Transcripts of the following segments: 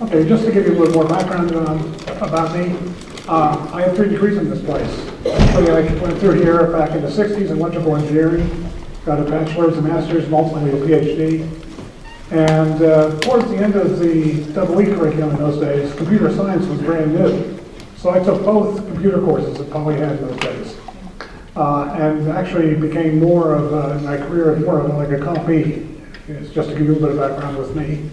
Okay, just to give you a little more background about me, I have 3 degrees in this place. Actually, I went through here back in the 60s in electrical engineering, got a bachelor's, a master's, and ultimately a PhD. And towards the end of the double E curriculum in those days, computer science was brand new. So I took both computer courses that Poly had in those days. And actually became more of my career, more of like a copy. It's just to give you a little bit of background with me.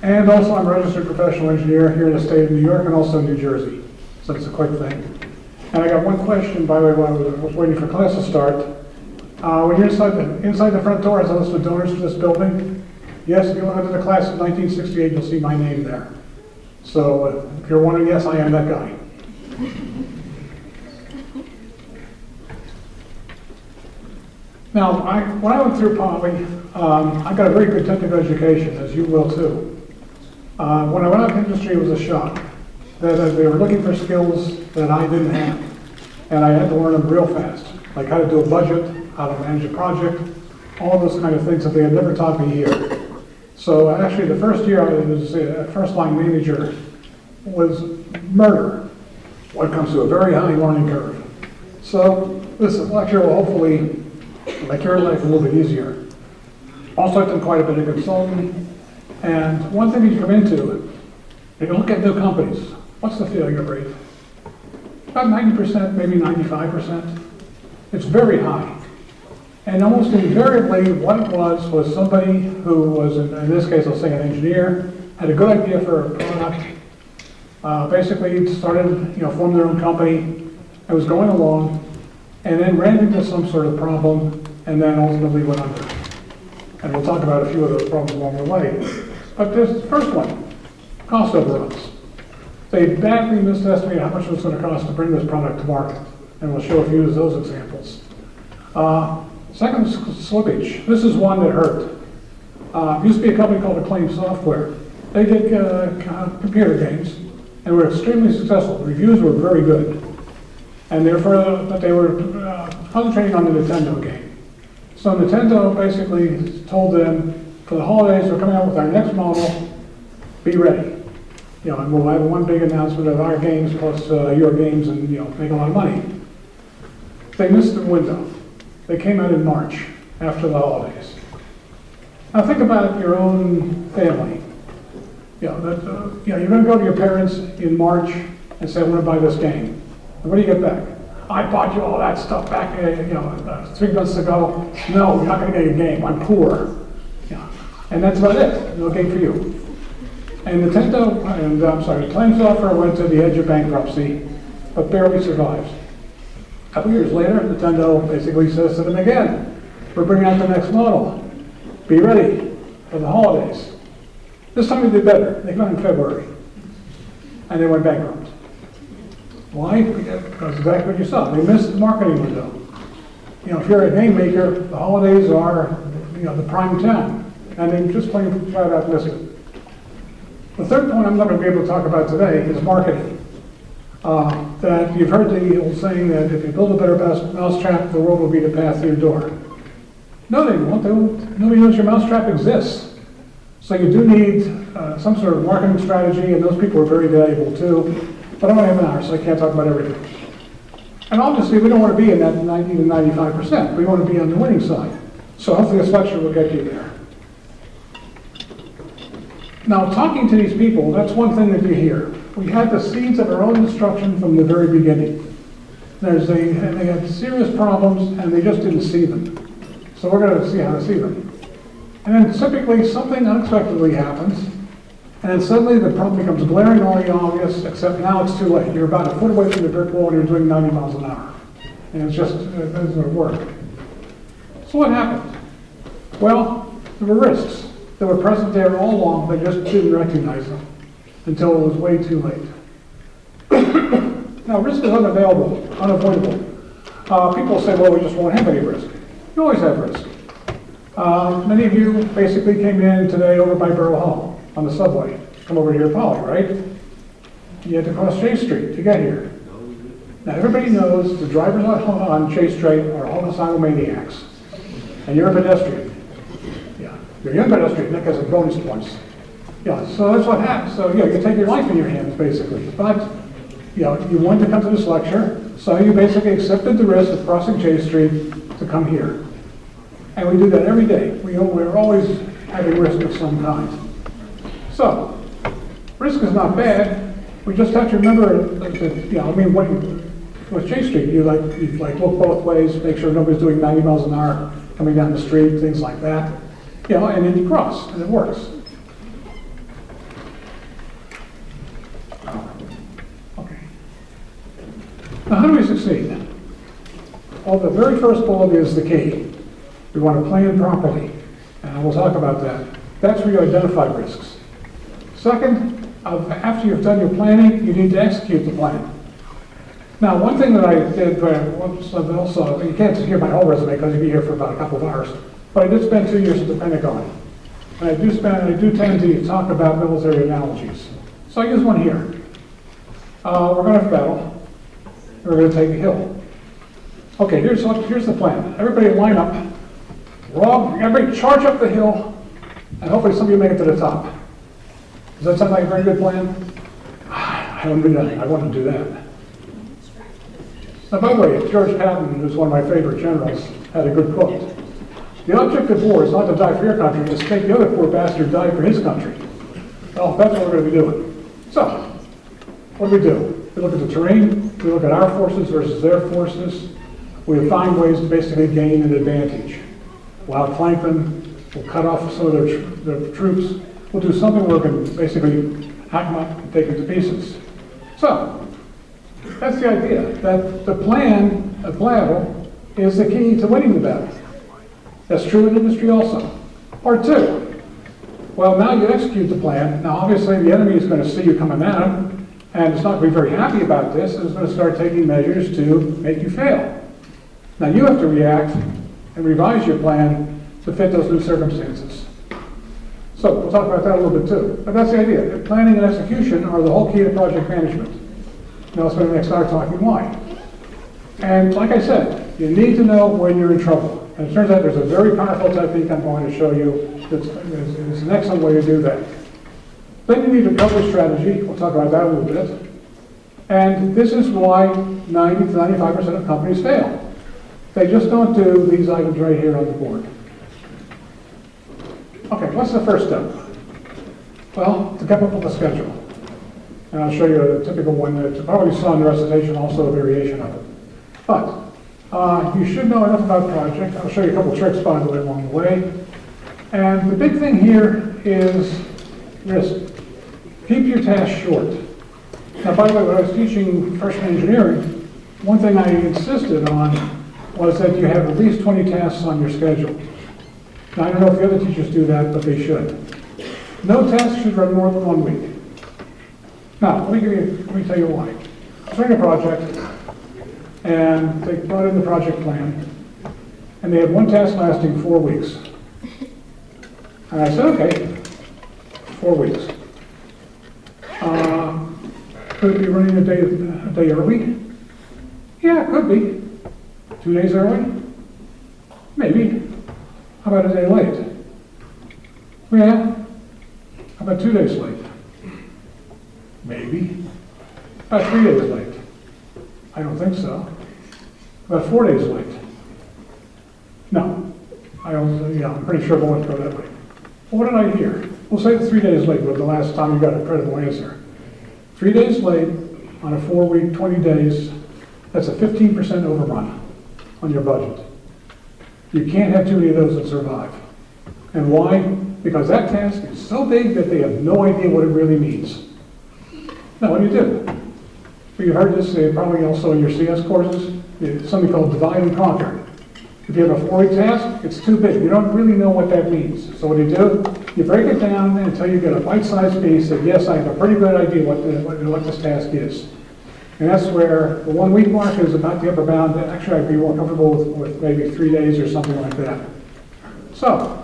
And also I'm a registered professional engineer here in the state of New York and also New Jersey. So it's a quick thing. And I got one question, by the way, while I was waiting for class to start. When you're inside the front door is a list of donors for this building. Yes, if you went into the class of 1968, you'll see my name there. So if you're wondering, yes, I am that guy. Now, when I went through Poly, I got a very good technical education, as you will too. When I went out in industry, it was a shock that they were looking for skills that I didn't have, and I had to learn them real fast, like how to do a budget, how to manage a project, all those kind of things that they had never taught me here. So actually, the first year I was a first-line manager was murder when it comes to a very high learning curve. So this lecture will hopefully make your life a little bit easier. Also, I've done quite a bit of consulting. And one thing you come into, if you look at new companies, what's the failure rate? About 90%, maybe 95%. It's very high. And almost invariably, what it was somebody who was, in this case, I'll say an engineer, had a good idea for a product, basically started, formed their own company, and was going along, and then ran into some sort of problem, and then ultimately went under. And we'll talk about a few of those problems along the way. But this first one, cost overruns. They badly misestimated how much it was going to cost to bring this product to market. And we'll show a few of those examples. Second, slippage. This is one that hurt. Used to be a company called Acclaim Software. They did computer games and were extremely successful. The reviews were very good. And therefore, but they were concentrating on the Nintendo game. So Nintendo basically told them, for the holidays, we're coming out with our next model, be ready. And we'll have one big announcement of our games plus your games and, make a lot of money. They missed the window. They came out in March, after the holidays. Now think about your own family. You're going to go to your parents in March and say, I want to buy this game. And what do you get back? I bought you all that stuff back, 3 months ago. No, you're not going to get a game. I'm poor. And that's about it. No game for you. And Acclaim Software went to the edge of bankruptcy, but barely survived. A couple years later, Nintendo basically says to them again, we're bringing out the next model. Be ready for the holidays. This time they did better. They came out in February. And they went bankrupt. Why? Because exactly what you saw. They missed the marketing window. If you're a game maker, the holidays are, the prime time. And they just plain flat out missed it. The third point I'm not going to be able to talk about today is marketing. That you've heard the old saying that if you build a better mousetrap, the world will be the path to your door. No, they won't. Nobody knows your mousetrap exists. So you do need some sort of marketing strategy, and those people are very valuable too. But I only have an hour, so I can't talk about everything. And obviously, we don't want to be in that 90 to 95%. We want to be on the winning side. So hopefully this lecture will get you there. Now, talking to these people, that's one thing that you hear. We had the seeds of our own destruction from the very beginning. They had serious problems, and they just didn't see them. So we're going to see how to see them. And then typically, something unexpectedly happens, and then suddenly the problem becomes glaringly obvious, except now it's too late. You're about a foot away from the brick wall, and you're doing 90 miles an hour. And it doesn't work. So what happened? Well, there were risks that were present there all along. They just didn't recognize them until it was way too late. Now, risk is unavoidable. People say, well, we just won't have any risk. You always have risk. Many of you basically came in today over by Borough Hall on the subway. Come over here to Poly, right? You had to cross Chase Street to get here. Now, everybody knows the drivers on Chase Street are homicidal maniacs. And you're a pedestrian. Yeah, you're a young pedestrian. That gets some bonus points. Yeah, so that's what happens. So, yeah, you take your life in your hands, basically. But, you know, you wanted to come to this lecture, so you basically accepted the risk of crossing J Street to come here. And we do that every day. We're always having risk of some kind. So, risk is not bad. We just have to remember that, you know, I mean, with J Street, you look both ways, make sure nobody's doing 90 miles an hour coming down the street, things like that. You know, and then you cross, and it works. Okay. Now, how do we succeed? Well, the very first bullet is the key. We want to plan properly, and we'll talk about that. That's where you identify risks. Second, after you've done your planning, you need to execute the plan. Now, one thing that I did, also, you can't hear my whole resume because you'll be here for about a couple of hours, but I did spend 2 years at the Pentagon. And I do tend to talk about military analogies. So I use one here. We're going to have battle. We're going to take a hill. Okay, here's the plan. Everybody line up. Everybody charge up the hill, and hopefully some of you make it to the top. Does that sound like a very good plan? I want to do that. I want to do that. Now, by the way, George Patton, who's one of my favorite generals, had a good quote. The object of war is not to die for your country, it's to make the other poor bastard die for his country. Well, that's what we're going to be doing. So, what do? We look at the terrain, we look at our forces versus their forces, we find ways to basically gain an advantage. We'll outflank them, we'll cut off some of their troops, we'll do something where we can basically hack them up and take them to pieces. So, that's the idea, that the plan of battle is the key to winning the battle. That's true in industry also. Part two, well, now you execute the plan. Now, obviously, the enemy is going to see you coming at him, and it's not going to be very happy about this, and it's going to start taking measures to make you fail. Now, you have to react and revise your plan to fit those new circumstances. So, we'll talk about that a little bit too. But that's the idea. Planning and execution are the whole key to project management. Now, I'll spend the next hour talking why. And like I said, you need to know when you're in trouble. And it turns out there's a very powerful technique I'm going to show you that's an excellent way to do that. Then you need a recovery strategy. We'll talk about that a little bit. And this is why 90 to 95% of companies fail. They just don't do these items right here on the board. Okay, what's the first step? Well, to come up with a schedule. And I'll show you a typical one that you probably saw in the recitation, also a variation of it. But you should know enough about the project. I'll show you a couple tricks, by the way, along the way. And the big thing here is risk. Keep your tasks short. Now, by the way, when I was teaching freshman engineering, one thing I insisted on was that you have at least 20 tasks on your schedule. Now, I don't know if the other teachers do that, but they should. No task should run more than 1 week. Now, let me tell you why. I was running a project, and they brought in the project plan, and they had one task lasting 4 weeks. And I said, okay, 4 weeks. Could it be running a day early? Yeah, it could be. 2 days early? Maybe. How about a day late? Yeah. How about 2 days late? Maybe. About 3 days late? I don't think so. About 4 days late? No. I'm pretty sure it won't go that way. Well, what did I hear? We'll say 3 days late was the last time you got a credible answer. 3 days late on a 4-week, 20 days, that's a 15% overrun on your budget. You can't have too many of those that survive. And why? Because that task is so big that they have no idea what it really means. Now, what do you do? Well, you've heard this probably also in your CS courses. It's something called divide and conquer. If you have a 4-week task, it's too big. You don't really know what that means. So what do? You break it down until you get a bite-sized piece that, yes, I have a pretty good idea what this task is. And that's where the 1 week mark is about the upper bound. Actually, I'd be more comfortable with maybe 3 days or something like that. So,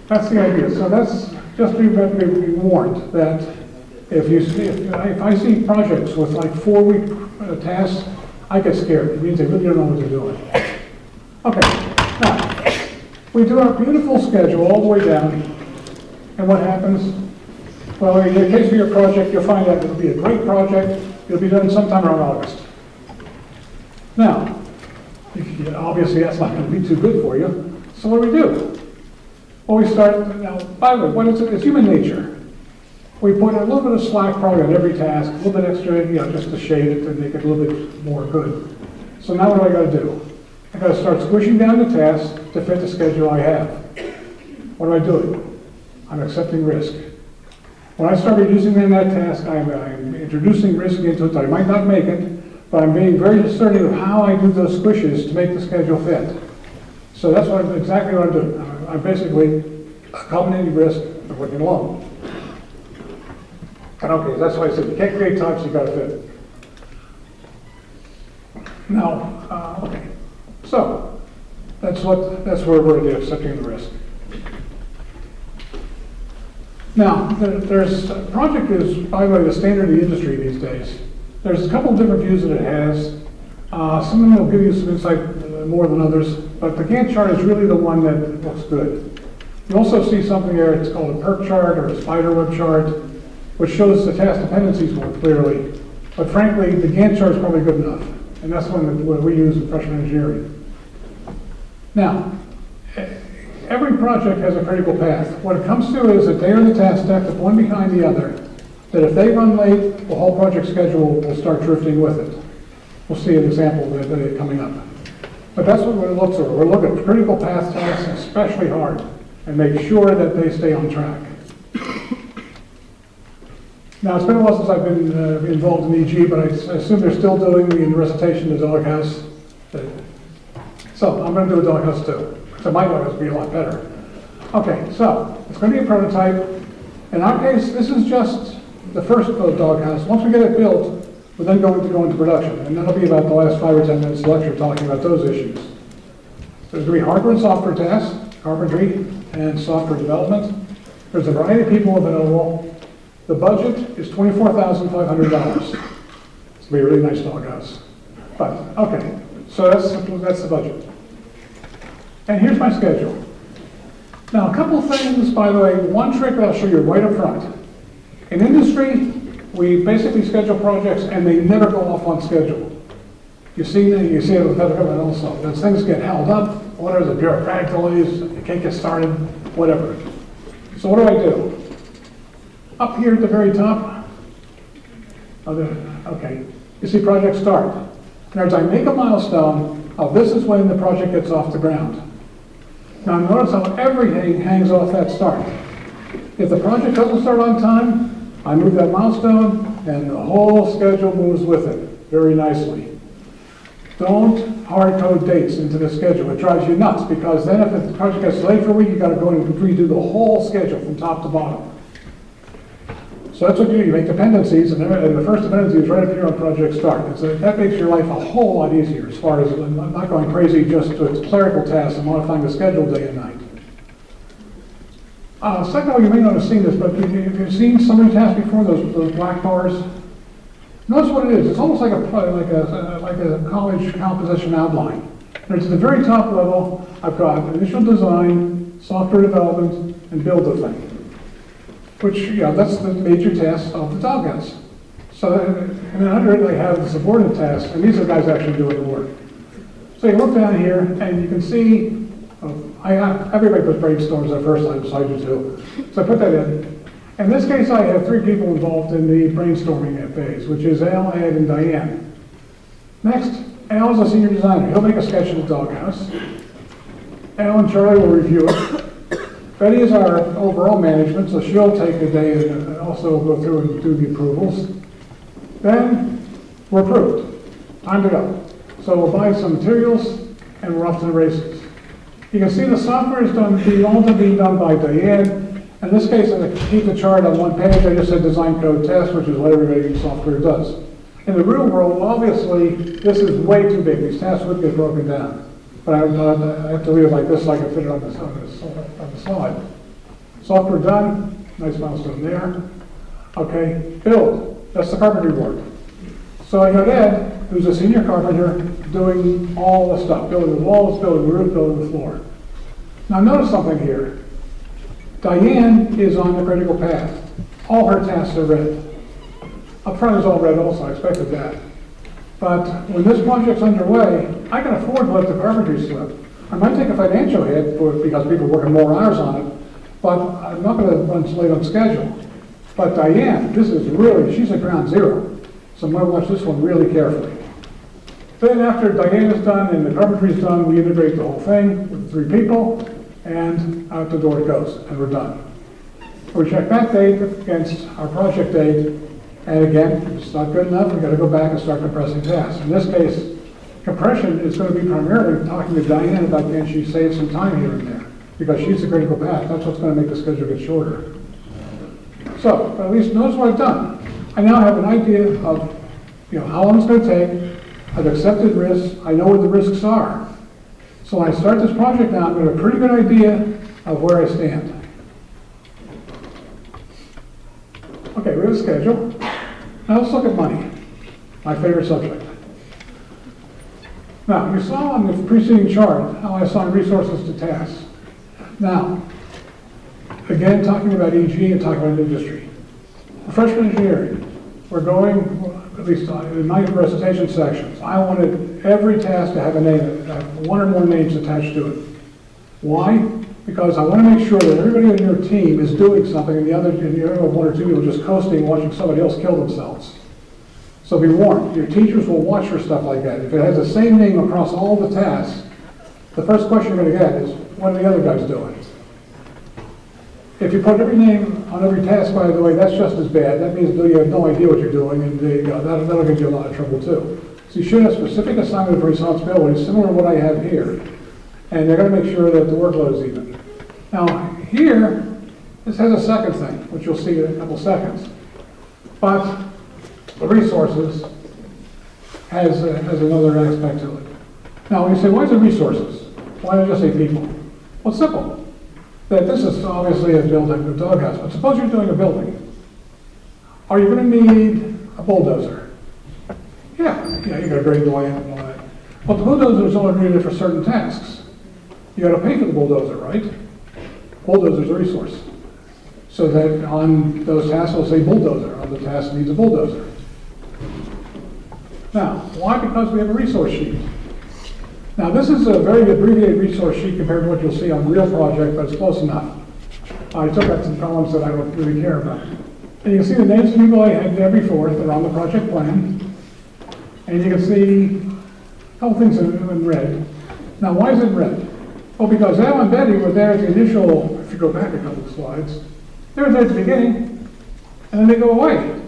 that's the idea. So that's just be warned that if I see projects with like 4-week tasks, I get scared. It means they really don't know what they're doing. Okay, now, we do our beautiful schedule all the way down, and what happens? Well, in the case of your project, you'll find out it'll be a great project. It'll be done sometime around August. Now, obviously that's not going to be too good for you. So what do? Well, we start, now, by the way, it's human nature. We put a little bit of slack probably on every task, a little bit extra, just to shade it to make it a little bit more good. So now what do I got to do? I got to start squishing down the tasks to fit the schedule I have. What am I doing? I'm accepting risk. When I start reducing in that task, I'm introducing risk into it. I might not make it, but I'm being very discerning of how I do those squishes to make the schedule fit. So that's exactly what I'm doing. I'm basically accommodating risk of working along. And okay, that's why I said you can't create types, you've got to fit. Now, okay, so that's where we're accepting the risk. Now, project is, by the way, the standard in the industry these days. There's a couple of different views that it has. Some of them will give you some insight more than others, but the Gantt chart is really the one that looks good. You also see something there, it's called a perk chart or a spider web chart, which shows the task dependencies more clearly. But frankly, the Gantt chart is probably good enough, and that's one that we use in freshman engineering. Now, every project has a critical path. What it comes to is that they are the task stacked up one behind the other, that if they run late, the whole project schedule will start drifting with it. We'll see an example of that coming up. But that's what it looks for. We're looking at critical path tasks especially hard and make sure that they stay on track. Now, it's been a while since I've been involved in EG, but I assume they're still doing the recitation of the Doghouse. So I'm going to do a Doghouse too. So my Doghouse will be a lot better. Okay, so it's going to be a prototype. In our case, this is just the first Doghouse. Once we get it built, we're then going to go into production. And that'll be about the last 5 or 10 minutes of lecture talking about those issues. There's going to be hardware and software tasks, carpentry and software development. There's a variety of people available. The budget is $24,500. It's going to be a really nice Doghouse. But, okay, so that's the budget. And here's my schedule. Now, a couple things, by the way, one trick that I'll show you right up front. In industry, we basically schedule projects and they never go off on schedule. You see it with federal government also. As things get held up, whatever, the bureaucratic delays, you can't get started, whatever. So what do? Up here at the very top, okay, you see project start. Now, as I make a milestone, this is when the project gets off the ground. Now, notice how everything hangs off that start. If the project doesn't start on time, I move that milestone, and the whole schedule moves with it very nicely. Don't hard code dates into the schedule. It drives you nuts, because then if the project gets delayed for a week, you've got to go and redo the whole schedule from top to bottom. So that's what you do. You make dependencies, and the first dependency is right up here on project start. That makes your life a whole lot easier as far as not going crazy just with clerical tasks and modifying the schedule day and night. Second of all, you may not have seen this, but you've seen summary tasks before, those black bars. Notice what it is. It's almost like a college composition outline. And it's at the very top level. I've got initial design, software development, and build the thing. Which, that's the major tasks of the Doghouse. So, and then under it, they have the subordinate tasks, and these are the guys actually doing the work. So you look down here, and you can see, everybody puts brainstorms at first line, so I do too. So I put that in. In this case, I have 3 people involved in the brainstorming phase, which is Al, Ed, and Diane. Next, Al is a senior designer. He'll make a sketch of the Doghouse. Al and Charlie will review it. Betty is our overall management, so she'll take a day and also go through and do the approvals. Then we're approved. Time to go. So we'll buy some materials and we're off to the races. You can see the software is all being done by Diane. In this case, I keep the chart on one page. I just said design code test, which is what everybody in software does. In the real world, obviously, this is way too big. These tasks would get broken down. But I have to leave it like this so I can fit it on the slide. Software done, nice milestone there. Okay, build, that's the carpentry work. So I got Ed, who's a senior carpenter, doing all the stuff, building the walls, building the roof, building the floor. Now notice something here. Diane is on the critical path. all her tasks are red. Up front is all red also, I expected that. But when this project's underway, I can afford to let the carpentry slip. I might take a financial hit because people are working more hours on it, but I'm not going to run late on schedule. But Diane, this is really, she's at ground zero. So I'm going to watch this one really carefully. Then after Diane is done and the carpentry is done, we integrate the whole thing with 3 people, and out the door it goes, and we're done. We check that date against our project date, and again, if it's not good enough, we've got to go back and start compressing tasks. In this case, compression is going to be primarily talking to Diane about can she save some time here and there, because she's the critical path. That's what's going to make the schedule get shorter. So, at least notice what I've done. I now have an idea of how long it's going to take. I've accepted risks. I know what the risks are. So when I start this project now, I've got a pretty good idea of where I stand. Okay, we have a schedule. Now let's look at money, my favorite subject. Now, you saw on the preceding chart how I assign resources to tasks. Now, again, talking about EG and talking about industry. Freshman engineering, we're going, at least in my recitation sections, I wanted every task to have a name, have 1 or more names attached to it. Why? Because I want to make sure that everybody on your team is doing something and the other 1 or 2 people just coasting, watching somebody else kill themselves. So be warned, your teachers will watch for stuff like that. If it has the same name across all the tasks, the first question you're going to get is, what are the other guys doing? If you put every name on every task, by the way, that's just as bad. That means you have no idea what you're doing, and that'll get you in a lot of trouble too. So you should have specific assignment of responsibilities, similar to what I have here. And they're going to make sure that the workload is even. Now, here, this has a second thing, which you'll see in a couple seconds. But the resources has another aspect to it. Now, when you say, why is it resources? Why don't you just say people? Well, it's simple. That this is obviously a building, a doghouse, but suppose you're doing a building. Are you going to need a bulldozer? Yeah, you got to grade the land and all that. But the bulldozer is only needed for certain tasks. You got to pay for the bulldozer, right? Bulldozer's a resource. So that on those tasks, we'll say bulldozer. On the task needs a bulldozer. Now, why? Because we have a resource sheet. Now, this is a very abbreviated resource sheet compared to what you'll see on the real project, but it's close enough. I took out some columns that I don't really care about. And you can see the names of people I had there before that are on the project plan. And you can see a couple things in red. Now, why is it red? Well, because Al and Betty were there at the initial, if you go back a couple of slides, they were there at the beginning, and then they go away.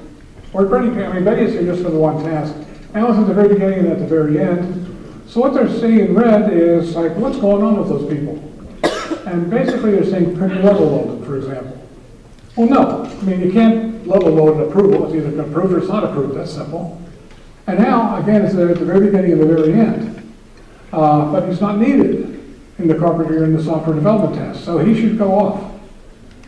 Or Betty is here just for the one task. Al is at the very beginning and at the very end. So what they're seeing in red is like, what's going on with those people? And basically they're saying, could you level load them, for example? Well, no. I mean, you can't level load an approval. It's either approved or it's not approved. That's simple. And now, again, it's there at the very beginning and the very end. But he's not needed in the carpentry or in the software development test. So he should go off.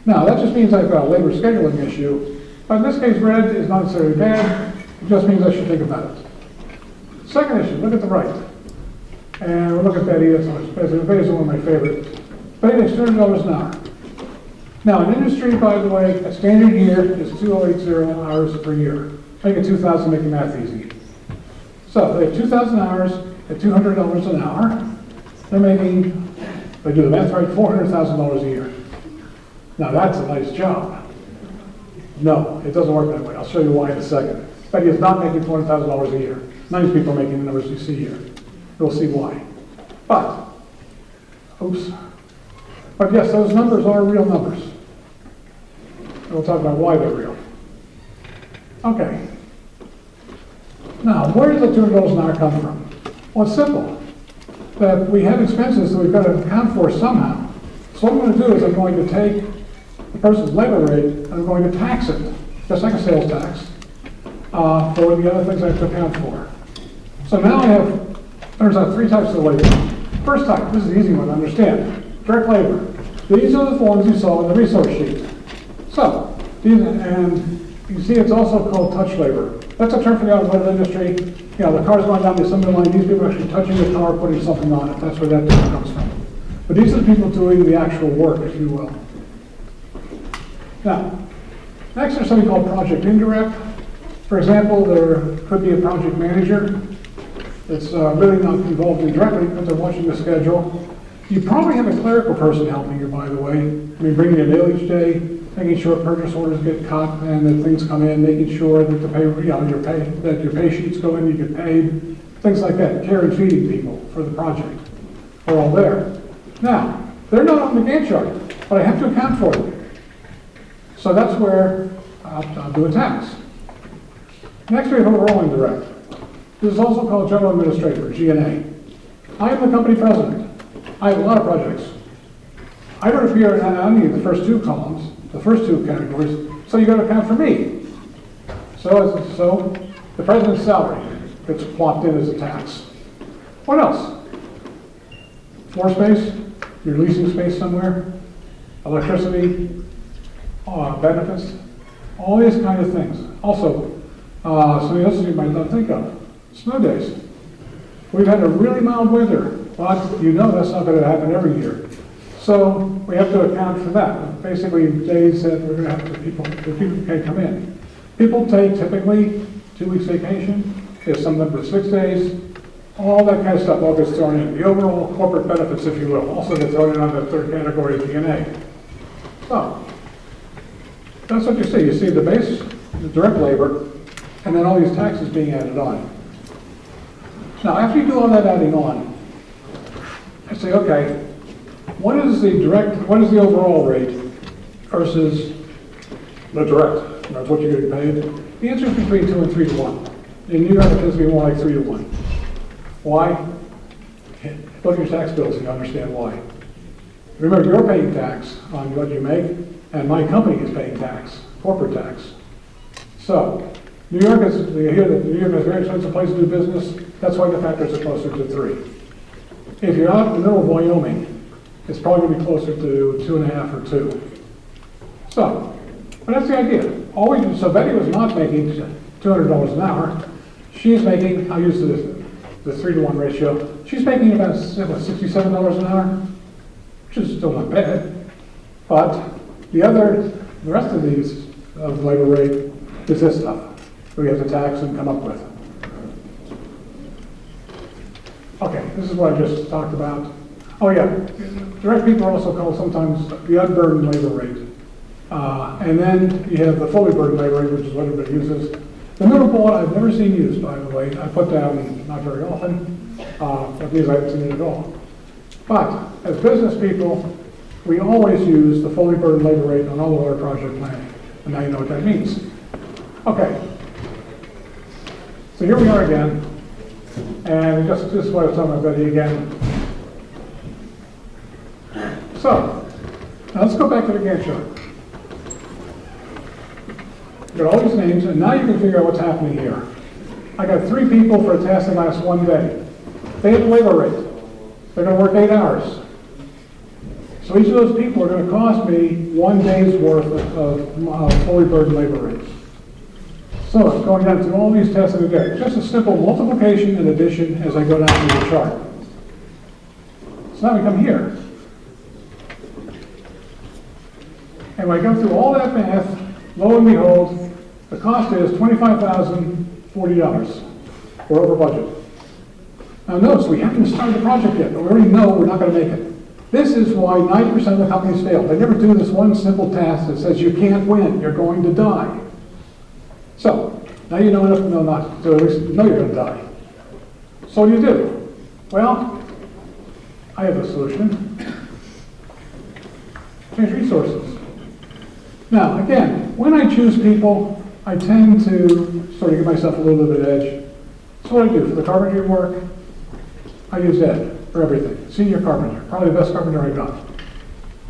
Now, that just means I've got a labor scheduling issue. But in this case, red is not necessarily bad. It just means I should think about it. Second issue, look at the right. And we'll look at Betty. Betty's one of my favorites. Betty makes $200 an hour. Now, in industry, by the way, a standard year is 2,080 hours per year. Make it 2,000, make the math easy. So they have 2,000 hours at $200 an hour. They're making, if they do the math right, $400,000 a year. Now, that's a nice job. No, it doesn't work that way. I'll show you why in a second. Betty is not making $400,000 a year. None of these people are making the numbers you see here. We'll see why. But, but yes, those numbers are real numbers. And we'll talk about why they're real. Okay. Now, where does the $200 an hour come from? Well, it's simple. That we have expenses that we've got to account for somehow. So what I'm going to do is I'm going to take the person's labor rate and I'm going to tax it, just like a sales tax, for the other things I have to account for. So now I have, turns out, 3 types of labor. First type, this is the easy one to understand, direct labor. These are the forms you saw in the resource sheet. So, and you see it's also called touch labor. That's a term for the automotive industry. You know, the car's going down the assembly line, these people are actually touching the car, putting something on it. That's where that term comes from. But these are the people doing the actual work, if you will. Now, Next, there's something called project indirect. For example, there could be a project manager that's really not involved indirectly, but they're watching the schedule. You probably have a clerical person helping you, by the way. I mean, bringing a mail each day, making sure purchase orders get cut and that things come in, making sure that the that your pay sheets go in, you get paid, things like that. Care and feeding people for the project are all there. Now, they're not on the Gantt chart, but I have to account for them. So that's where I'll do a tax. Next, we have overall indirect. This is also called general administrator, G&A. I am the company president. I have a lot of projects. I don't appear in any of the first two columns, the first two categories, so you got to account for me. So the president's salary gets plopped in as a tax. What else? Floor space, you're leasing space somewhere, electricity, benefits, all these kind of things. Also, something else you might not think of, snow days. We've had a really mild winter, but you know that's not going to happen every year. So we have to account for that. Basically, days that we're going to have people can't come in. People take typically 2 weeks vacation. There's some number of 6 days. All that kind of stuff all gets thrown in. The overall corporate benefits, if you will, also get thrown in on that third category of D&A. So that's what you see. You see the base, the direct labor, and then all these taxes being added on. Now, after you do all that adding on, I say, okay, what is the overall rate versus the direct? That's what you're getting paid. The answer is between 2 and 3 to 1. In New York, it tends to be more like 3 to 1. Why? Look at your tax bills and you understand why. Remember, you're paying tax on what you make, and my company is paying tax, corporate tax. So, New York is, you hear that New York is a very expensive place to do business. That's why the factors are closer to 3. If you're out in the middle of Wyoming, it's probably going to be closer to 2.5 or 2. So, but that's the idea. So Betty was not making $200 an hour. She's making, I'll use the 3 to 1 ratio. She's making about $67 an hour, which is still not bad. But the rest of these labor rate is this stuff we have to tax and come up with. Okay, this is what I just talked about. Oh yeah, direct people are also called sometimes the unburdened labor rate. And then you have the fully burdened labor rate, which is what everybody uses. The middle bullet I've never seen used, by the way. I put down not very often, but these I haven't seen it at all. But as business people, we always use the fully burdened labor rate on all of our project planning. And now you know what that means. Okay. So here we are again. And this is what I was talking about Betty again. So, now let's go back to the Gantt chart. You've got all these names, and now you can figure out what's happening here. I got 3 people for a task that lasts 1 day. They have a labor rate. They're going to work 8 hours. So each of those people are going to cost me 1 day's worth of fully burdened labor rates. So it's going down through all these tests in a day. Just a simple multiplication and addition as I go down through the chart. So now we come here. And when I go through all that math, lo and behold, the cost is $25,040. We're over budget. Now notice, we haven't started the project yet, but we already know we're not going to make it. This is why 90% of the companies fail. They never do this one simple task that says you can't win, you're going to die. So, now you know enough to know not to at least know you're going to die. So what do? Well, I have a solution. Change resources. Now, again, when I choose people, I tend to sort of give myself a little bit of edge. So what I do for the carpentry work, I use Ed for everything. Senior carpenter, probably the best carpenter I got.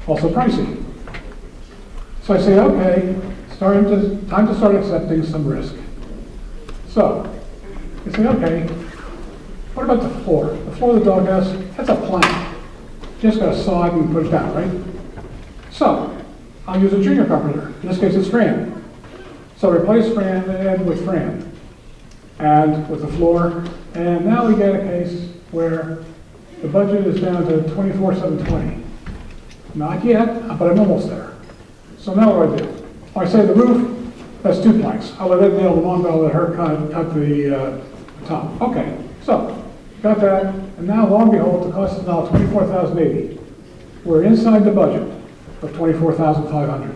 Also pricey. So I say, okay, time to start accepting some risk. So, you say, okay, what about the floor? The floor of the doghouse, that's a plank. You just got to saw it and put it down, right? So, I'll use a junior carpenter. In this case, it's Fran. So replace Fran and with Fran. And with the floor. And now we get a case where the budget is down to $24,720. Not yet, but I'm almost there. So now what do? I say the roof, That's 2 planks. I'll let Ed nail them on, but I'll let her cut the top. Okay, so, got that, and now, lo and behold, the cost is now $24,080. We're inside the budget of $24,500,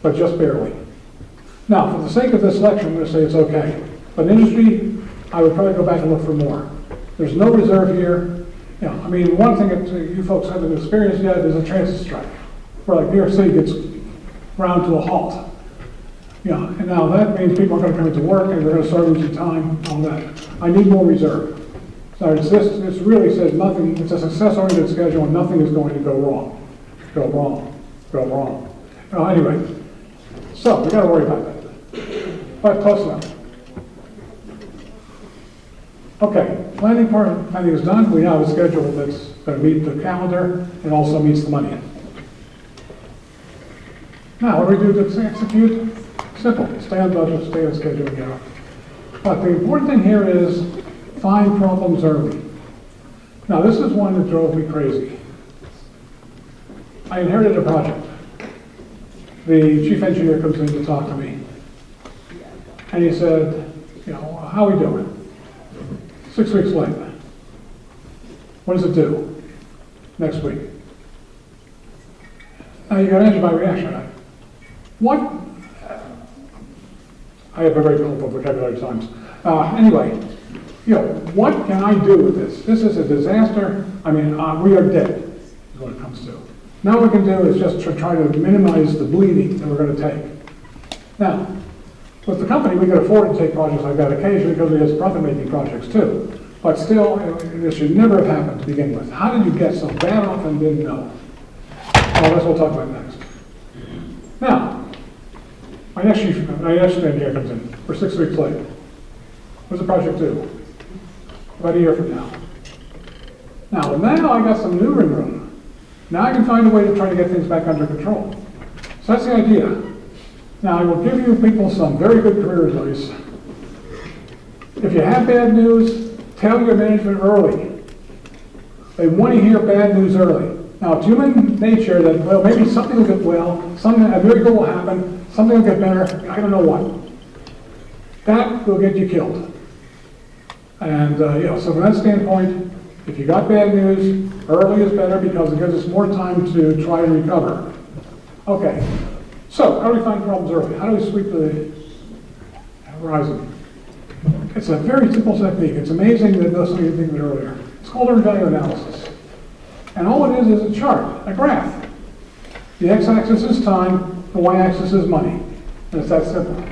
but just barely. Now, for the sake of this lecture, I'm going to say it's okay. But in industry, I would probably go back and look for more. There's no reserve here. You know, I mean, one thing that you folks haven't experienced yet is a transit strike, where like New York City gets ground to a halt. Yeah, and now that means people are going to come into work and they're going to start losing time on that. I need more reserve. So this really says nothing, it's a success-oriented schedule and nothing is going to go wrong. Go wrong, go wrong. Anyway, so we got to worry about that. But close enough. Okay, planning is done. We now have a schedule that's going to meet the calendar and also meets the money. Now, what do we do to execute? Simple, stay on budget, stay on schedule, yeah. But the important thing here is find problems early. Now, this is one that drove me crazy. I inherited a project. The chief engineer comes in to talk to me. And he said, you know, how are we doing? 6 weeks late. What does it do? Next week. Now, you got to answer my reaction. What? I have a very colorful vocabulary at times. Anyway, you know, what can I do with this? This is a disaster. I mean, we are dead, is what it comes to. Now what we can do is just try to minimize the bleeding that we're going to take. Now, with the company, we can afford to take projects like that occasionally because we have profit-making projects too. But still, this should never have happened to begin with. How did you get so bad off and didn't know? Well, that's what we'll talk about next. Now, my next engineer comes in. We're 6 weeks late. What's the project do? About a year from now. Now I got some new room. Now I can find a way to try to get things back under control. So that's the idea. Now I will give you people some very good career advice. If you have bad news, tell your management early. They want to hear bad news early. Now, it's human nature that, well, maybe something will get well, a miracle will happen, something will get better, I don't know what. That will get you killed. And, so from that standpoint, if you got bad news, early is better because it gives us more time to try and recover. Okay, so how do we find problems early? How do we sweep the horizon? It's a very simple technique. It's amazing that those things think of it earlier. It's called earned value analysis. And all it is a chart, a graph. The x-axis is time, the y-axis is money. And it's that simple.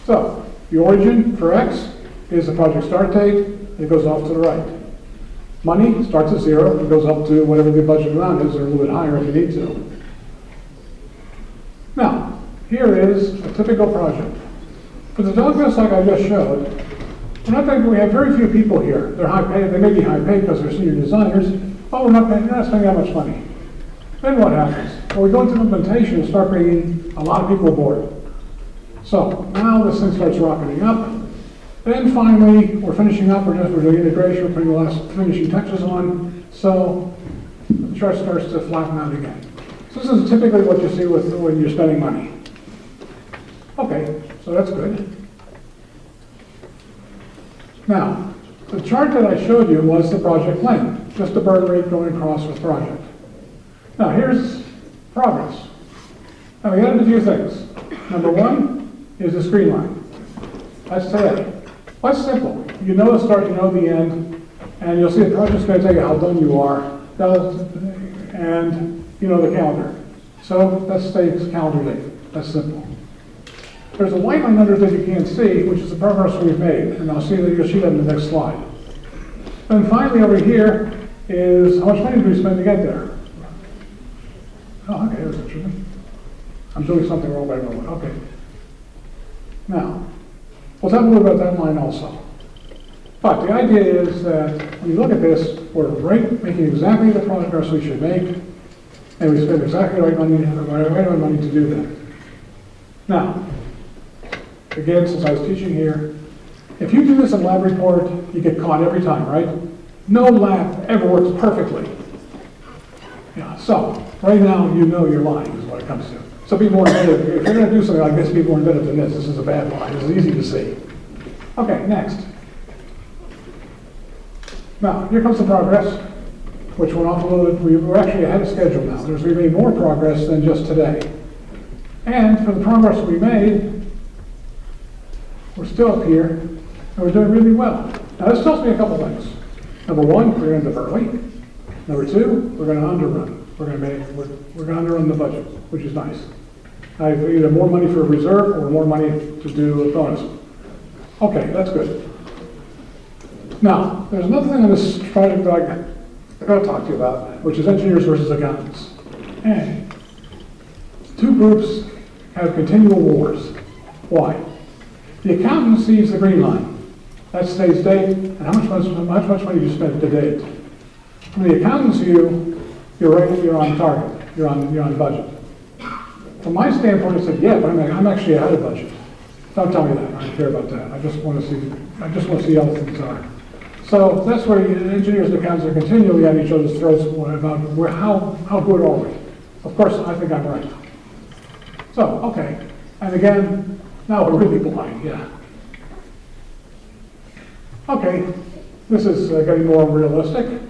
So, the origin for x is the project start date, it goes off to the right. Money starts at 0, it goes up to whatever the budget amount is, or a little bit higher if you need to. Now, here is a typical project. For the Doghouse like I just showed, we have very few people here. They're high paid, they may be high paid because they're senior designers, but we're not spending that much money. Then what happens? Well, we go into implementation and start bringing a lot of people aboard. So now this thing starts rocketing up. Then finally, we're finishing up, we're doing integration, we're putting the last finishing touches on. So the chart starts to flatten out again. So this is typically what you see when you're spending money. Okay, so that's good. Now, the chart that I showed you was the project plan, just the burn rate going across with project. Now here's progress. Now we added a few things. Number one is the screen line. That's today. That's simple. You know the start, you know the end, and you'll see the project's going to tell you how done you are, and you know the calendar. So that's the calendar date. That's simple. There's a white line under that you can't see, which is the progress we've made, and you'll see that in the next slide. Then finally over here is how much money do we spend to get there? Oh, okay, that's interesting. I'm doing something wrong by moment. Okay. Now, we'll talk a little about that line also. But the idea is that when you look at this, we're making exactly the progress we should make, and we spend exactly the right amount of money to do that. Now, again, since I was teaching here, if you do this in lab report, you get caught every time, right? No lab ever works perfectly. Yeah, so right now you know you're lying is what it comes to. So be more inventive. If you're going to do something like this, be more inventive than this. This is a bad line. This is easy to see. Okay, next. Now, here comes the progress, which went off a little bit. We're actually ahead of schedule now. We made more progress than just today. And for the progress we made, we're still up here, and we're doing really well. Now, this tells me a couple things. Number one, we're going to end up early. Number two, we're going to underrun. We're going to underrun the budget, which is nice. I have either more money for a reserve or more money to do a bonus. Okay, that's good. Now, there's another thing on this project that I'm going to talk to you about, which is engineers versus accountants. And two groups have continual wars. Why? The accountant sees the green line. That's today's date, and how much money you spent to date. From the accountant's view, you're on target. You're on budget. From my standpoint, I said, yeah, but I'm actually ahead of budget. Don't tell me that. I don't care about that. I just want to see how things are. So that's where engineers and accountants are continually at each other's throats about how good are we. Of course, I think I'm right. So, okay. And again, now we're really blind, yeah. Okay, this is getting more realistic.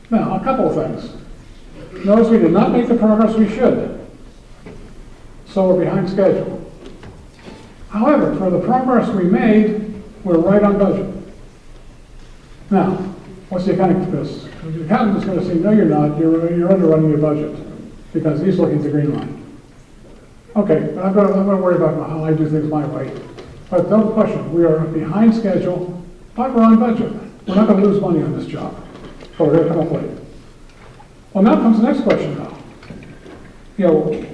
Now, a couple of things. Notice we did not make the progress we should. So we're behind schedule. However, for the progress we made, we're right on budget. Now, what's the accounting business? The accountant is going to say, no, you're not. You're underrunning your budget because he's looking at the green line. Okay, but I'm going to worry about how I do things my way. But no question, we are behind schedule, but we're on budget. We're not going to lose money on this job, but we're going to come up late. Well, now comes the next question, though. You know,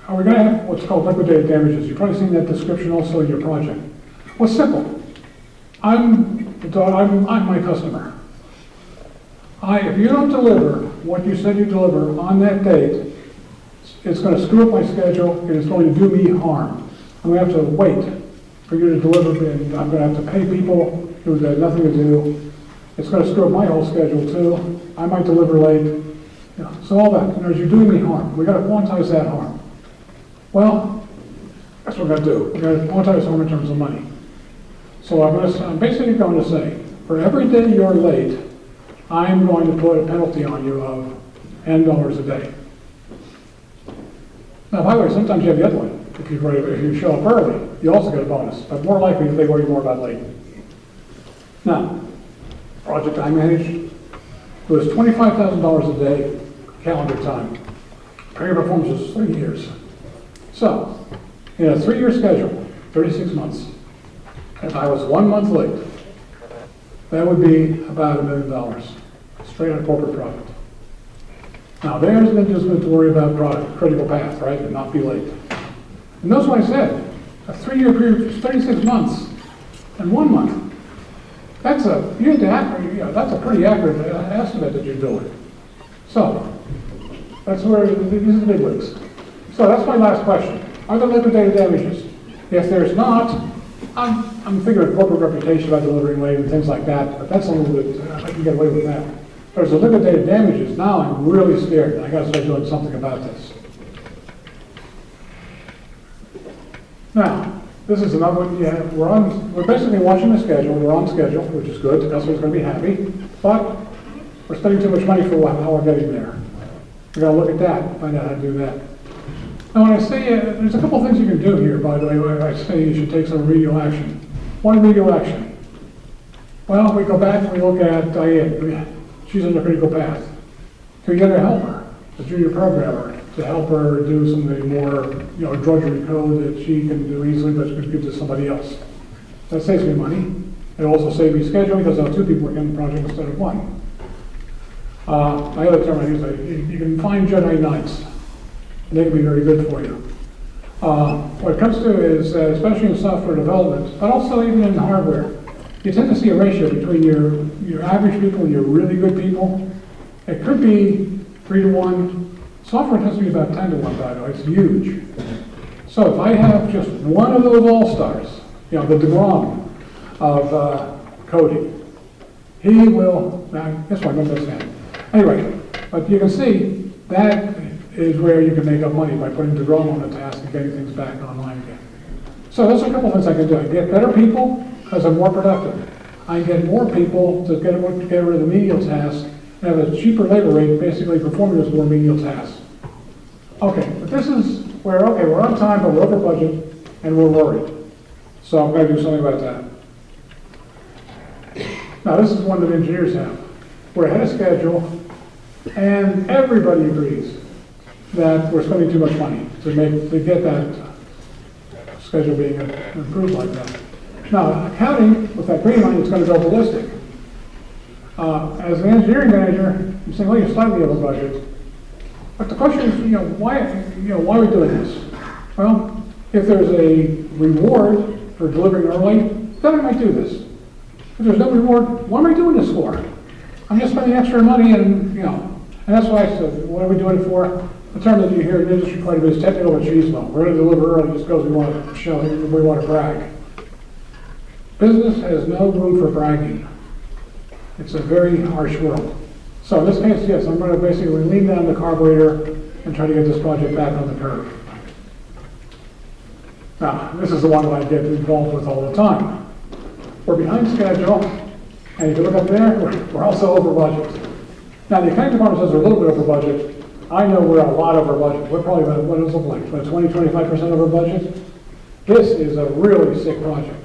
are we going to have what's called liquidated damages? You've probably seen that description also in your project. Well, it's simple. I'm my customer. If you don't deliver what you said you deliver on that date, it's going to screw up my schedule, and it's going to do me harm. I'm going to have to wait for you to deliver, and I'm going to have to pay people who had nothing to do. It's going to screw up my whole schedule, too. I might deliver late. You know, so all that, you're doing me harm. We've got to quantize that harm. Well, that's what we're going to do. We're going to quantize harm in terms of money. So I'm basically going to say, for every day you're late, I'm going to put a penalty on you of N dollars a day. Now, by the way, sometimes you have the other one. If you show up early, you also get a bonus, but more likely if they worry more about late. Now, project I managed was $25,000 a day, calendar time. Period of performance was 3 years. So, in a 3-year schedule, 36 months, if I was 1 month late, that would be about $1 million, straight on corporate profit. Now, there's an adjustment to worry about critical path, right, and not be late. And notice what I said, a 3-year period, 36 months, and 1 month. That's a pretty accurate estimate that you're doing. So, that's where these are the big wigs. So that's my last question. Are there liquidated damages? If there's not, I'm figuring corporate reputation about delivering late and things like that, but that's a little bit, I can get away with that. If there's a liquidated damages, now I'm really scared, and I gotta start doing something about this. Now, this is another one, yeah, we're basically watching the schedule, we're on schedule, which is good, the customer's gonna be happy, but we're spending too much money for how we're getting there. We gotta look at that, find out how to do that. Now, when I say, there's a couple things you can do here, by the way, where I say you should take some remedial action. One remedial action. Well, we go back and we look at Diane. She's on the critical path. Can we get her helper, a junior programmer, to help her do some of the more, drudgery code that she can do easily, but she can give to somebody else? That saves me money. It also saves me schedule because I'll have 2 people working on the project instead of 1. My other term I use, you can find Jedi Knights. They can be very good for you. What it comes to is, especially in software development, but also even in hardware, you tend to see a ratio between your average people and your really good people. It could be 3 to 1. Software tends to be about 10 to 1, by the way. It's huge. So if I have just one of those all-stars, the DeGrom of coding, he will, now, guess what, I remember this name. Anyway, but you can see that is where you can make up money by putting the drum on the task and getting things back online again. So there's a couple of things I can do. I get better people because I'm more productive. I get more people to get rid of the menial tasks and have a cheaper labor rate, basically performing those more menial tasks. Okay, but this is where, okay, we're on time, but we're over budget, and we're worried. So I'm going to do something about that. Now, this is one that engineers have. We're ahead of schedule, and everybody agrees that we're spending too much money to get that schedule being improved like that. Now, accounting, with that green line, it's going to go ballistic. As an engineering manager, I'm saying, well, you're slightly over budget. But the question is, why are we doing this? Well, if there's a reward for delivering early, then I might do this. If there's no reward, what am I doing this for? I'm just spending extra money and that's why I said, what are we doing it for? The term that you hear in the industry quite a bit is technical machismo. We're going to deliver early just because we want to show, we want to brag. Business has no room for bragging. It's a very harsh world. So in this case, yes, I'm going to basically lean down the carburetor and try to get this project back on the curve. Now, this is the one that I get involved with all the time. We're behind schedule, and if you look up there, we're also over budget. Now, the accounting department says we're a little bit over budget. I know we're a lot over budget. We're probably about, what does it look like, about 20-25% over budget? This is a really sick project,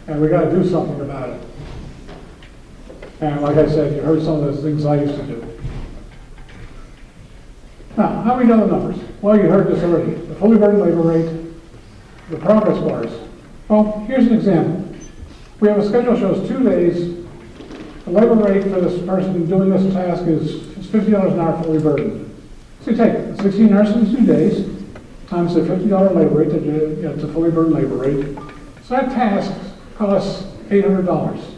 and we got to do something about it. And like I said, you heard some of the things I used to do. Now, how do we know the numbers? Well, you heard this already. The fully burdened labor rate, the progress bars. Well, here's an example. We have a schedule that shows 2 days. The labor rate for this person doing this task is $50 an hour fully burdened. So you take 16 hours in 2 days, times the $50 labor rate, it's a fully burdened labor rate. So that task costs $800.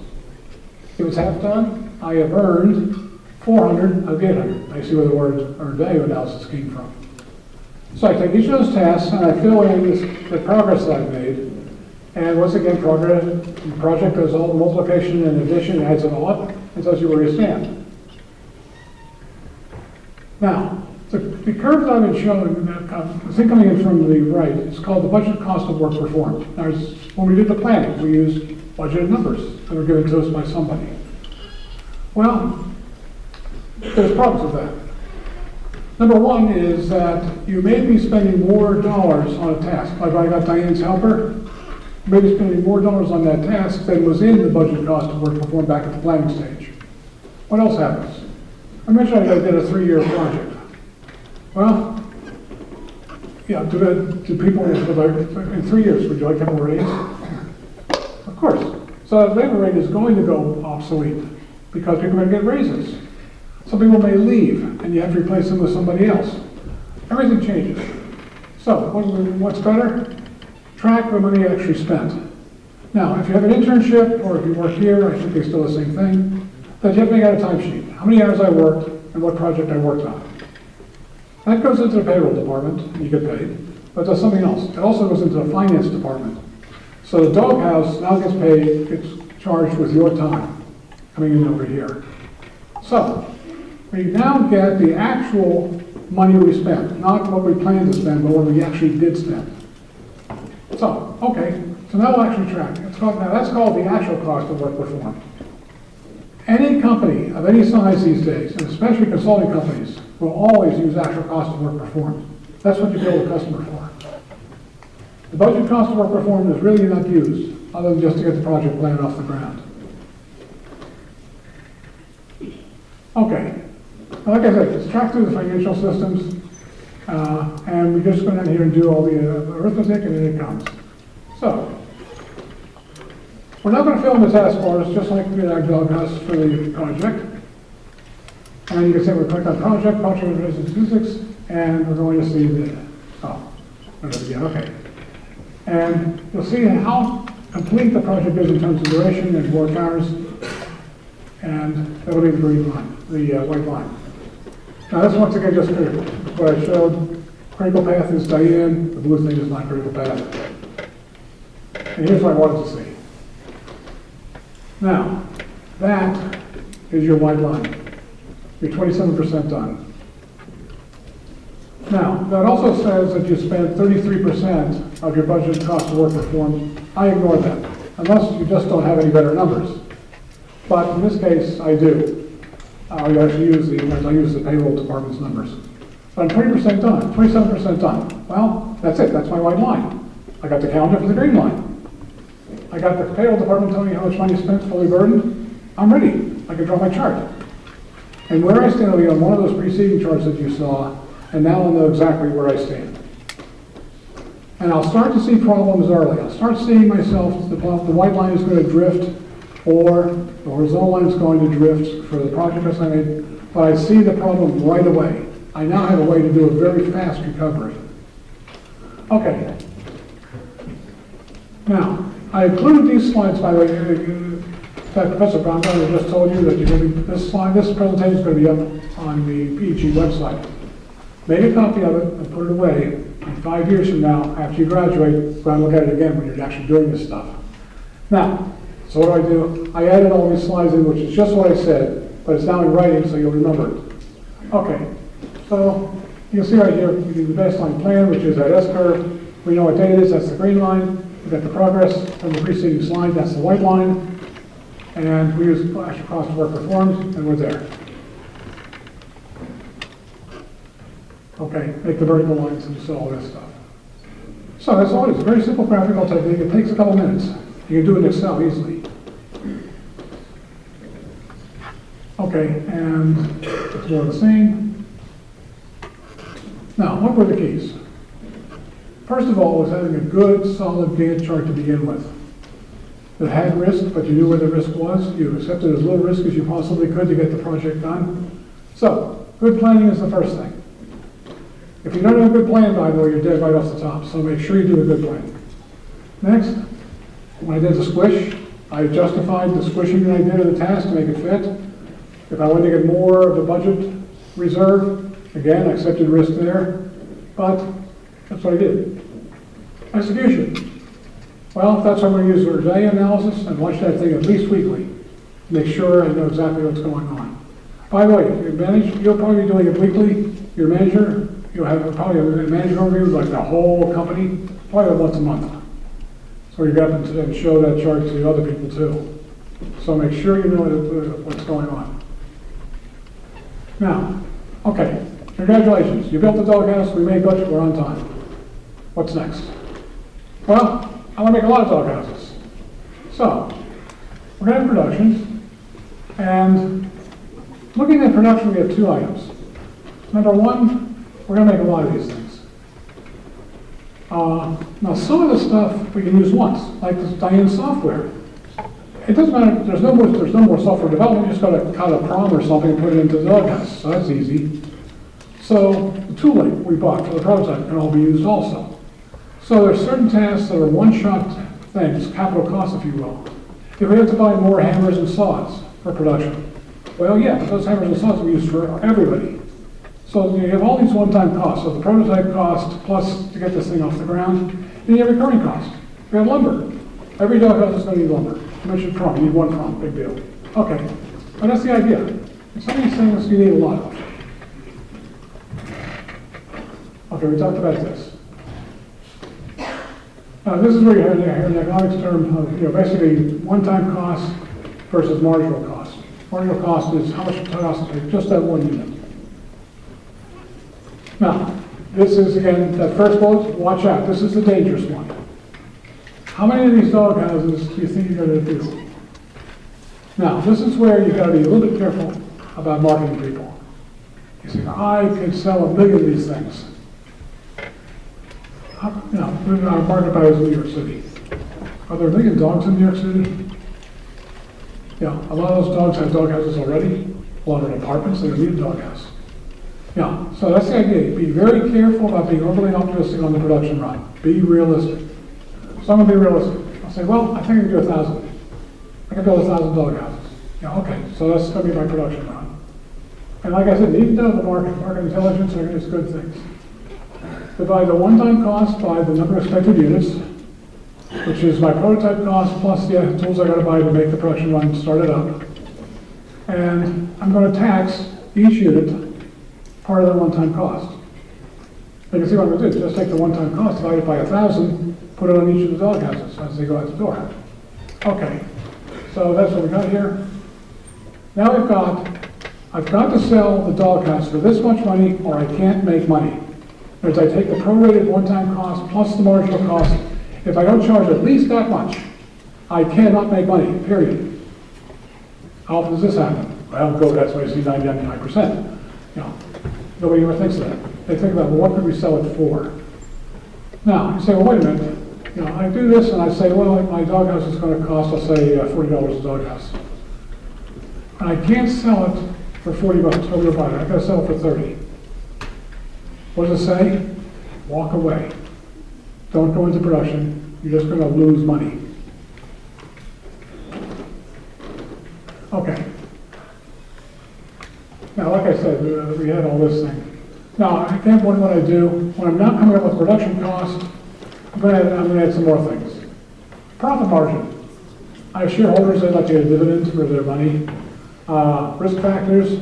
If it's half done, I have earned 400 of the 800. I see where the word or value analysis came from. So I take each of those tasks and I fill in the progress that I've made. And once again, the project does all the multiplication and addition, adds it all up, and tells you where you stand. Now, the curve that I've been showing, the thing coming in from the right, is called the budget cost of work performed. Now, when we did the planning, we used budgeted numbers that were given to us by somebody. Well, there's problems with that. Number one is that you may be spending more dollars on a task. Like I got Diane's helper, you may be spending more dollars on that task than was in the budget cost of work performed back at the planning stage. What else happens? I mentioned I did a 3-year project. Well, yeah, do people, in 3 years, would you like to have a raise? Of course. So the labor rate is going to go obsolete because people are going to get raises. Some people may leave and you have to replace them with somebody else. Everything changes. So what's better? Track the money you actually spent. Now, if you have an internship or if you work here, I think it's still the same thing, that you have to make out a timesheet. How many hours I worked and what project I worked on. That goes into the payroll department, and you get paid, but it does something else. It also goes into the finance department. So the Doghouse now gets charged with your time coming in over here. So we now get the actual money we spent, not what we planned to spend, but what we actually did spend. So, okay, so now we'll actually track. That's called the actual cost of work performed. Any company of any size these days, and especially consulting companies, will always use actual cost of work performed. That's what you bill the customer for. The budget cost of work performed is really not used, other than just to get the project plan off the ground. Okay, like I said, let's track through the financial systems, and we just go down here and do all the arithmetic, and then it comes. So, we're not going to fill in the task bars, just like we did our Doghouse for the project. And you can say we're click on project statistics, and we're going to see the, okay. And you'll see how complete the project is in terms of duration and work hours, and that'll be the green line, the white line. Now this once again just what I showed. Critical path is Diane, the blue thing is not critical path. And here's what I wanted to see. Now, that is your white line. You're 27% done. Now, that also says that you spend 33% of your budgeted cost of work performed. I ignore that, unless you just don't have any better numbers. But in this case, I do. I actually use the payroll department's numbers. But I'm 20% done, 27% done. Well, that's it, that's my white line. I got the calendar for the green line. I got the payroll department telling me how much money spent, fully burdened. I'm ready, I can draw my chart. And where I stand will be on one of those preceding charts that you saw, and now I'll know exactly where I stand. And I'll start to see problems early. I'll start seeing myself, the white line is going to drift, or the horizontal line is going to drift for the projects I made, but I see the problem right away. I now have a way to do a very fast recovery. Okay. Now, I included these slides, by the way. In fact, Professor Baumgartner just told you that you're going to be, this presentation is going to be up on the PEG website. Make a copy of it and put it away. And 5 years from now, after you graduate, go and look at it again when you're actually doing this stuff. Now, so what do? I added all these slides in, which is just what I said, but it's now in writing, so you'll remember it. Okay, so you can see right here, we do the baseline plan, which is that S-curve. We know what date it is, that's the green line. We've got the progress from the preceding slide, that's the white line. And we use actual cost of work performed, and we're there. Okay, make the vertical lines and so all this stuff. So that's all it is, a very simple graphical technique. It takes a couple minutes. You can do it in Excel easily. Okay, and it's more of the same. Now, what were the keys? First of all, was having a good, solid Gantt chart to begin with. That had risk, but you knew where the risk was. You accepted as little risk as you possibly could to get the project done. So, good planning is the first thing. If you don't have a good plan, by the way, you're dead right off the top, so make sure you do a good plan. Next, when I did the squish, I justified the squishing that I did of the task to make it fit. If I wanted to get more of the budget reserve, again, I accepted risk there, but that's what I did. Execution. Well, that's what I'm going to use for day analysis and watch that thing at least weekly. Make sure I know exactly what's going on. By the way, you'll probably be doing it weekly. Your manager, you'll have probably a manager overview, like the whole company, probably once a month. So you got to show that chart to other people too. So make sure you know what's going on. Now, okay, congratulations. You built the doghouse, we made budget, we're on time. What's next? Well, I want to make a lot of doghouses. So, we're going to have productions, and looking at production, we have two items. Number one, we're going to make a lot of these things. Now, some of the stuff we can use once, like this Diane software. It doesn't matter, there's no more software development, you just got to cut a prom or something and put it into the doghouse, so that's easy. So, the tooling we bought for the prototype can all be used also. So there are certain tasks that are one-shot things, capital costs, if you will. If we have to buy more hammers and saws for production, well, yeah, but those hammers and saws we use for everybody. So you have all these one-time costs. So the prototype cost plus to get this thing off the ground, then you have recurring costs. We have lumber. Every doghouse is going to need lumber. I mentioned prom, you need one prom, big deal. Okay, but that's the idea. And some of these things you need a lot of. Okay, we talked about this. This is where you have an economics term of, basically one-time cost versus marginal cost. Marginal cost is how much it costs to take just that one unit. Now, this is, again, that first bullet, watch out. This is the dangerous one. How many of these doghouses do you think you're going to do? Now, this is where you've got to be a little bit careful about marketing people. You say, I could sell 1 million of these things. Our market buyer is New York City. Are there 1 million dogs in New York City? Yeah, a lot of those dogs have doghouses already. A lot of apartments, they need a doghouse. Yeah, so that's the idea. Be very careful about being overly optimistic on the production run. Be realistic. So I'm going to be realistic. I'll say, well, I think I can do 1,000. I can build 1,000 doghouses. Yeah, okay, so that's going to be my production run. And like I said, need to know the market intelligence is good things. Divide the one-time cost by the number of expected units, which is my prototype cost plus the tools I got to buy to make the production run start it up. And I'm going to tax each unit part of the one-time cost. You can see what I'm going to do. Just take the one-time cost, divide it by 1,000, put it on each of the doghouses as they go out the door. Okay, so that's what we got here. Now I've got to sell the doghouse for this much money or I can't make money. As I take the prorated one-time cost plus the marginal cost, if I don't charge at least that much, I cannot make money, period. How often does this happen? Well, go, that's why you see 99%. You know, nobody ever thinks of that. They think about, well, what could we sell it for? Now, you say, well, wait a minute. You know, I do this and I say, well, my doghouse is going to cost, I'll say, $40 a doghouse. And I can't sell it for 40 bucks. Nobody will buy it. I've got to sell it for 30. What does it say? Walk away. Don't go into production. You're just going to lose money. Okay. Now, like I said, we had all this thing. Now, again, what I do, when I'm not coming up with production cost, I'm going to add some more things. Profit margin. I have shareholders that like to get a dividend for their money. Risk factors.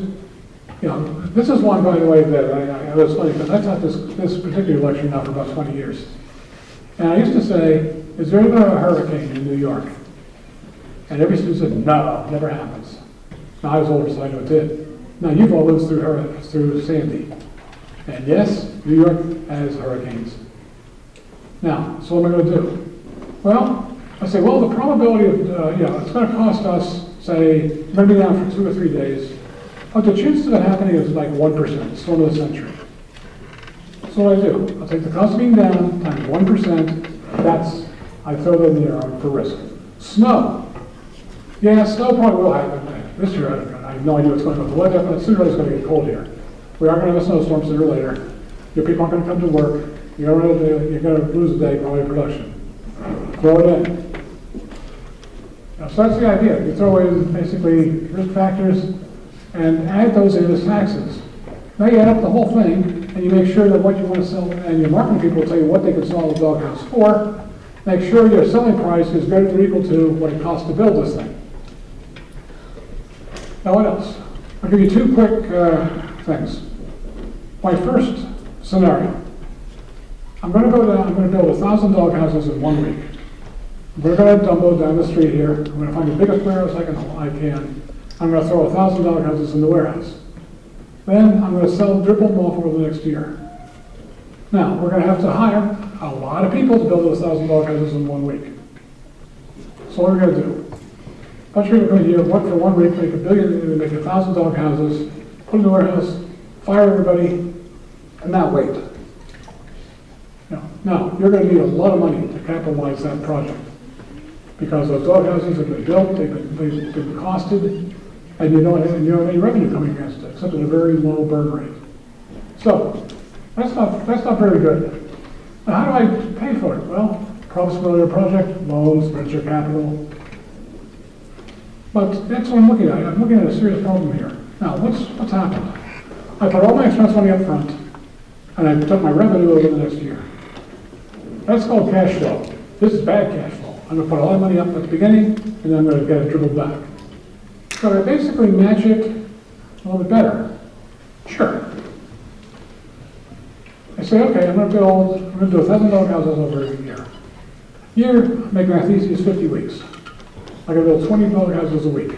You know, this is one, by the way, that I was funny because I taught this particular lecture now for about 20 years. And I used to say, is there ever a hurricane in New York? And every student said, no, never happens. Now, I was older, so I know it did. Now, you've all lived through Sandy. And yes, New York has hurricanes. Now, so what am I going to do? Well, I say, well, the probability of, it's going to cost us, say, maybe down for 2 or 3 days. But the chances of it happening is like 1%, storm of the century. So what I do, I'll take the cost of being down times 1%. I throw that in the air for risk. Snow. Yeah, snow probably will happen. This year, I have no idea what's going on with the weather, but sooner or later it's going to get cold here. We are going to have a snowstorm sooner or later. Your people aren't going to come to work. You're going to lose a day probably in production. Throw it in. Now, so that's the idea. You throw in basically risk factors and add those in as taxes. Now you add up the whole thing and you make sure that what you want to sell, and your marketing people will tell you what they can sell the doghouse for. Make sure your selling price is greater than or equal to what it costs to build this thing. Now what else? I'll give you 2 quick things. My first scenario. I'm going to build 1,000 doghouses in 1 week. We're going to Dumbo down the street here. I'm going to find the biggest warehouse I can. I'm going to throw 1,000 doghouses in the warehouse. Then I'm going to dribble them off over the next year. Now, we're going to have to hire a lot of people to build those 1,000 doghouses in 1 week. So what are we going to do? A bunch of people come here, work for 1 week, make $1 billion, make 1,000 doghouses, put them in the warehouse, fire everybody, and now wait. Now, you're going to need a lot of money to capitalize that project because those doghouses have been built, they've been costed, and you don't have any revenue coming against it, except at a very low burn rate. So, that's not very good. Now, how do I pay for it? Well, profitability of project, loans, venture capital. But that's what I'm looking at. I'm looking at a serious problem here. Now, what's happened? I put all my expense money up front, and I took my revenue over the next year. That's called cash flow. This is bad cash flow. I'm going to put all my money up at the beginning, and then I'm going to get it dribbled back. So I basically match it a little bit better. Sure. I say, okay, I'm going to do 1,000 doghouses over a year. Year, make math easy, is 50 weeks. I got to build 20 doghouses a week.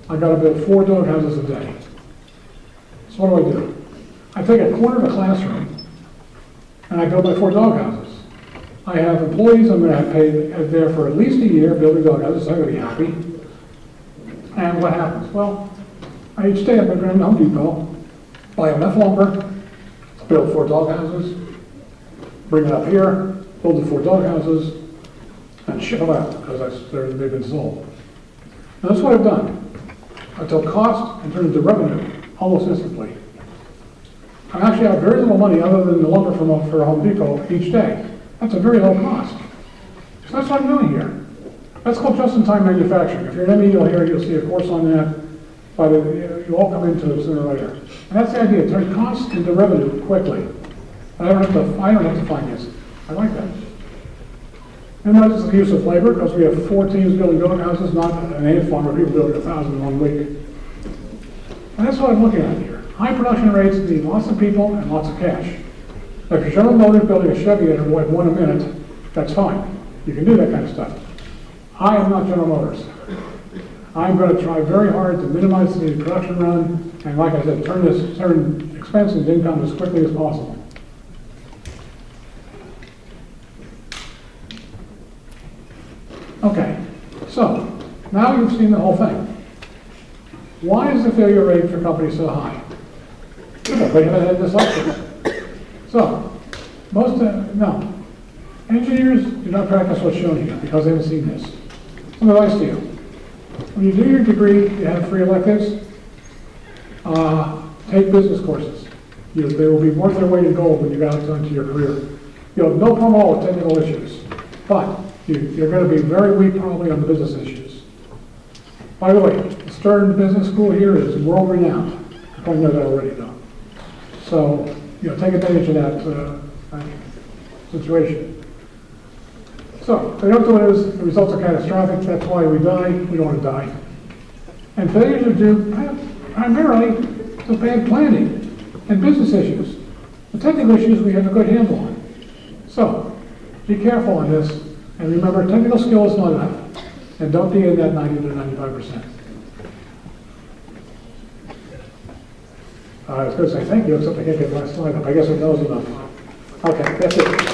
I got to build 4 doghouses a day. So what do? I take a corner of a classroom, and I build my 4 doghouses. I have employees I'm going to have paid there for at least a year building doghouses, so I'm going to be happy. And what happens? Well, each day I'm going to go to Home Depot, buy enough lumber, build 4 doghouses, bring it up here, build the 4 doghouses, and ship them out because they've been sold. Now that's what I've done. I took cost and turned it into revenue almost instantly. I actually have very little money other than the lumber for Home Depot each day. That's a very low cost. So that's what I'm doing here. That's called just-in-time manufacturing. If you're an ME, you'll see a course on that. But you all come into it sooner or later. And that's the idea, turn cost into revenue quickly. I don't have to finance it. I like that. And that is the use of labor, because we have 4 teams building doghouses, not an ant farm where people building 1,000 in 1 week. And that's what I'm looking at here. High production rates need lots of people and lots of cash. If you're General Motors building a Chevy at like 1 a minute, that's fine. You can do that kind of stuff. I am not General Motors. I'm going to try very hard to minimize the production run, and like I said, turn expense into income as quickly as possible. Okay, so now you've seen the whole thing. Why is the failure rate for companies so high? They haven't had this lecture. So, no. Engineers do not practice what's shown here because they haven't seen this. Some advice to you. When you do your degree, you have 3 electives. Take business courses. They will be worth their weight in gold when you get out into your career. You'll have no problem at all with technical issues, but you're going to be very weak probably on the business issues. By the way, the Stern Business School here is world-renowned. You probably know that already, though. So, take advantage of that situation. So, if they don't do it, the results are catastrophic. That's why we die. We don't want to die. And failures are due primarily to bad planning and business issues. The technical issues we have a good handle on. So, be careful on this. And remember, technical skill is not enough. And don't be in that 90 to 95%. I was going to say thank you, except I can't get the last slide up. I guess it knows enough. Okay, that's it.